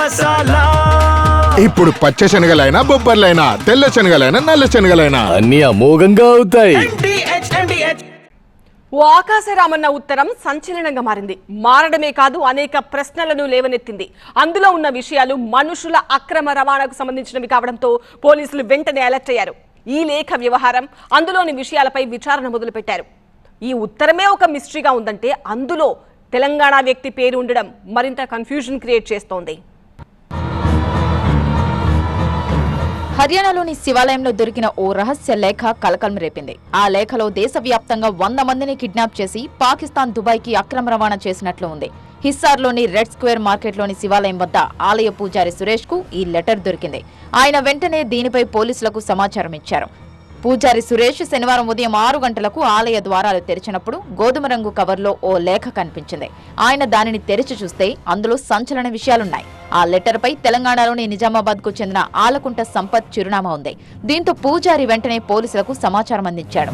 మసాలా. ఇప్పుడు పచ్చ శనగలైనా బొబ్బర్లైనా తెల్ల శనగలైనా నల్ల శనగలైనా అన్ని అమోఘంగా అవుతాయి. ఓ ఆకాశరామన్న ఉత్తరం సంచలనంగా మారింది. మారడమే కాదు అనేక ప్రశ్నలను లేవనెత్తింది. అందులో ఉన్న విషయాలు మనుషుల అక్రమ రవాణాకు సంబంధించినవి కావడంతో పోలీసులు వెంటనే అలర్ట్ అయ్యారు. ఈ లేఖ వ్యవహారం, అందులోని విషయాలపై విచారణ మొదలుపెట్టారు. ఈ ఉత్తరమే ఒక మిస్టరీగా ఉందంటే అందులో తెలంగాణ వ్యక్తి పేరు ఉండడం మరింత కన్ఫ్యూజన్ క్రియేట్ చేస్తోంది. హర్యానాలోని శివాలయంలో దొరికిన ఓ రహస్య లేఖ కలకలం రేపింది. ఆ లేఖలో దేశవ్యాప్తంగా 100 మందిని కిడ్నాప్ చేసి పాకిస్తాన్ దుబాయ్కి అక్రమ రవాణా చేసినట్లు ఉంది. హిస్సార్లోని రెడ్ స్క్వేర్ మార్కెట్లోని శివాలయం వద్ద ఆలయ పూజారి సురేష్ కు ఈ లెటర్ దొరికింది. ఆయన వెంటనే దీనిపై పోలీసులకు సమాచారం ఇచ్చారు. పూజారి సురేష్ శనివారం ఉదయం 6 గంటలకు ఆలయ ద్వారాలు తెరిచినప్పుడు గోధుమ రంగు కవర్లో ఓ లేఖ కనిపించింది. ఆయన దానిని తెరిచి చూస్తే అందులో సంచలన విషయాలున్నాయి. ఆ లెటర్ పై తెలంగాణలోని నిజామాబాద్ కు చెందిన ఆలకుంట సంపత్ చిరునామా ఉంది. దీంతో పూజారి వెంటనే పోలీసులకు సమాచారం అందించాడు.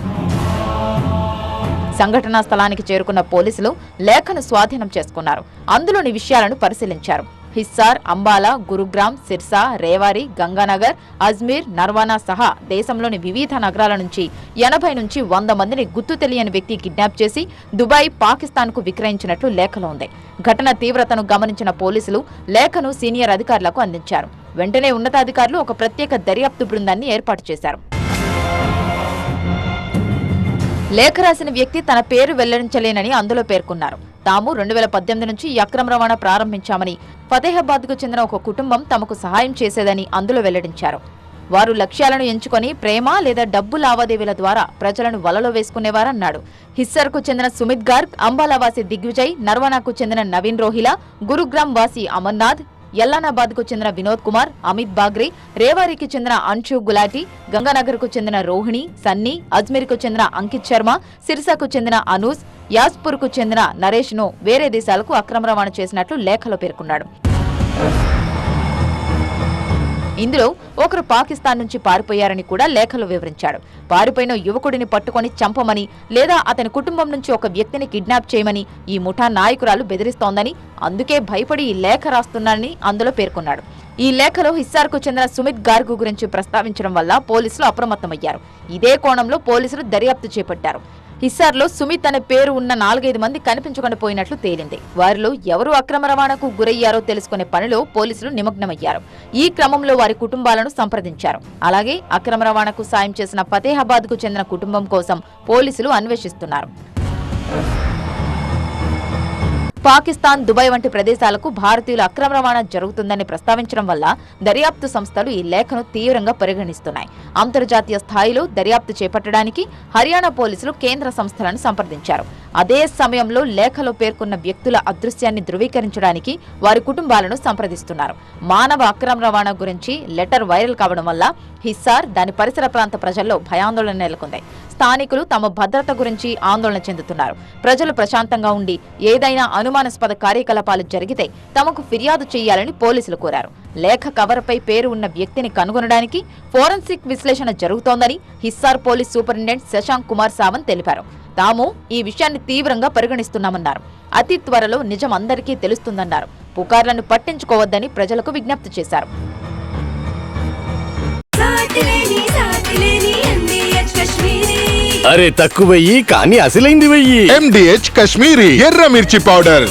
సంఘటనా స్థలానికి చేరుకున్న పోలీసులు లేఖను స్వాధీనం చేసుకున్నారు. అందులోని విషయాలను పరిశీలించారు. హిస్సార్, అంబాలా, గురుగ్రామ్, సిర్సా, రేవారి, గంగానగర్, అజ్మీర్, నర్వానా సహా దేశంలోని వివిధ నగరాల నుంచి 80 నుంచి 100 మందిని గుర్తు తెలియని వ్యక్తి కిడ్నాప్ చేసి దుబాయ్, పాకిస్తాన్కు విక్రయించినట్లు లేఖలో ఉంది. ఘటన తీవ్రతను గమనించిన పోలీసులు లేఖను సీనియర్ అధికారులకు అందించారు. వెంటనే ఉన్నతాధికారులు ఒక ప్రత్యేక దర్యాప్తు బృందాన్ని ఏర్పాటు చేశారు. లేఖ రాసిన వ్యక్తి తన పేరు వెల్లడించలేనని అందులో పేర్కొన్నారు. తాము 2018 నుంచి ఈ అక్రమ రవాణా ప్రారంభించామని, ఫతేహాబాద్ కు చెందిన ఒక కుటుంబం తమకు సహాయం చేసేదని అందులో వెల్లడించారు. వారు లక్ష్యాలను ఎంచుకొని ప్రేమ లేదా డబ్బు లావాదేవీల ద్వారా ప్రజలను వలలో వేసుకునేవారన్నాడు. హిస్సర్ కు చెందిన సుమిత్ గార్గ్, అంబాలా వాసి దిగ్విజయ్, నర్వానాకు చెందిన నవీన్ రోహిలా, గురుగ్రామ్ వాసి అమర్నాథ్, యల్లానాబాద్ కు చెందిన వినోద్ కుమార్, అమిత్ బాగ్రే, రేవారికి చెందిన అన్షు గులాటి, గంగానగర్ కు చెందిన రోహిణి, సన్నీ, అజ్మీర్ కు చెందిన అంకిత్ శర్మ, సిర్సాకు చెందిన అనూస్, యాస్పూర్ కు చెందిన నరేష్ ను వేరే దేశాలకు అక్రమ రవాణా చేసినట్లు లేఖలో పేర్కొన్నాడు. ఇందులో ఒకరు పాకిస్తాన్ నుంచి పారిపోయారని కూడా లేఖలో వివరించాడు. పారిపోయిన యువకుడిని పట్టుకొని చంపమని లేదా అతని కుటుంబం నుంచి ఒక వ్యక్తిని కిడ్నాప్ చేయమని ఈ ముఠా నాయకురాలు బెదిరిస్తోందని, అందుకే భయపడి ఈ లేఖ రాస్తున్నానని అందులో పేర్కొన్నాడు. ఈ లేఖలో హిస్సార్కు చెందిన సుమిత్ గార్గ్ గురించి ప్రస్తావించడం వల్ల పోలీసులు అప్రమత్తమయ్యారు. ఇదే కోణంలో పోలీసులు దర్యాప్తు చేపట్టారు. హిస్సార్లో సుమిత్ అనే పేరు ఉన్న 4-5 మంది కనిపించకుండా పోయినట్లు తేలింది. వారిలో ఎవరు అక్రమ రవాణాకు గురయ్యారో తెలుసుకునే పనిలో పోలీసులు నిమగ్నమయ్యారు. ఈ క్రమంలో వారి కుటుంబాలను సంప్రదించారు. అలాగే అక్రమ రవాణాకు సాయం చేసిన ఫతేహాబాద్ కు చెందిన కుటుంబం కోసం పోలీసులు అన్వేషిస్తున్నారు. పాకిస్తాన్, దుబాయ్ వంటి ప్రదేశాలకు భారతీయుల అక్రమ రవాణా జరుగుతుందని ప్రస్తావించడం వల్ల దర్యాప్తు సంస్థలు ఈ లేఖను తీవ్రంగా పరిగణిస్తున్నాయి. అంతర్జాతీయ స్థాయిలో దర్యాప్తు చేపట్టడానికి హర్యానా పోలీసులు కేంద్ర సంస్థలను సంప్రదించారు. అదే సమయంలో లేఖలో పేర్కొన్న వ్యక్తుల అదృశ్యాన్ని ధృవీకరించడానికి వారి కుటుంబాలను సంప్రదిస్తున్నారు. మానవ అక్రమ రవాణా గురించి లెటర్ వైరల్ కావడం వల్ల హిస్సార్, దాని పరిసర ప్రాంత ప్రజల్లో భయాందోళన నెలకొంది. స్థానికులు తమ భద్రత గురించి ఆందోళన చెందుతున్నారు. ప్రజలు ప్రశాంతంగా ఉండి ఏదైనా అనుమానాస్పద కార్యకలాపాలు జరిగితే తమకు ఫిర్యాదు చేయాలని పోలీసులు కోరారు. లేఖ కవర్పై పేరు ఉన్న వ్యక్తిని కనుగొనడానికి ఫోరెన్సిక్ విశ్లేషణ జరుగుతోందని హిస్సార్ పోలీస్ సూపరింటెండెంట్ శశాంక్ కుమార్ సావంత్ తెలిపారు. తాము ఈ విషయాన్ని తీవ్రంగా పరిగణిస్తున్నామన్నారు. అతి త్వరలో నిజం అందరికీ తెలుస్తుందన్నారు. పుకార్లను పట్టించుకోవద్దని ప్రజలకు విజ్ఞప్తి చేశారు. అరే తక్కువయ్యి కానీ అసలైంది వెయ్యి. MDH కాశ్మీరీ ఎర్ర మిర్చి పౌడర్.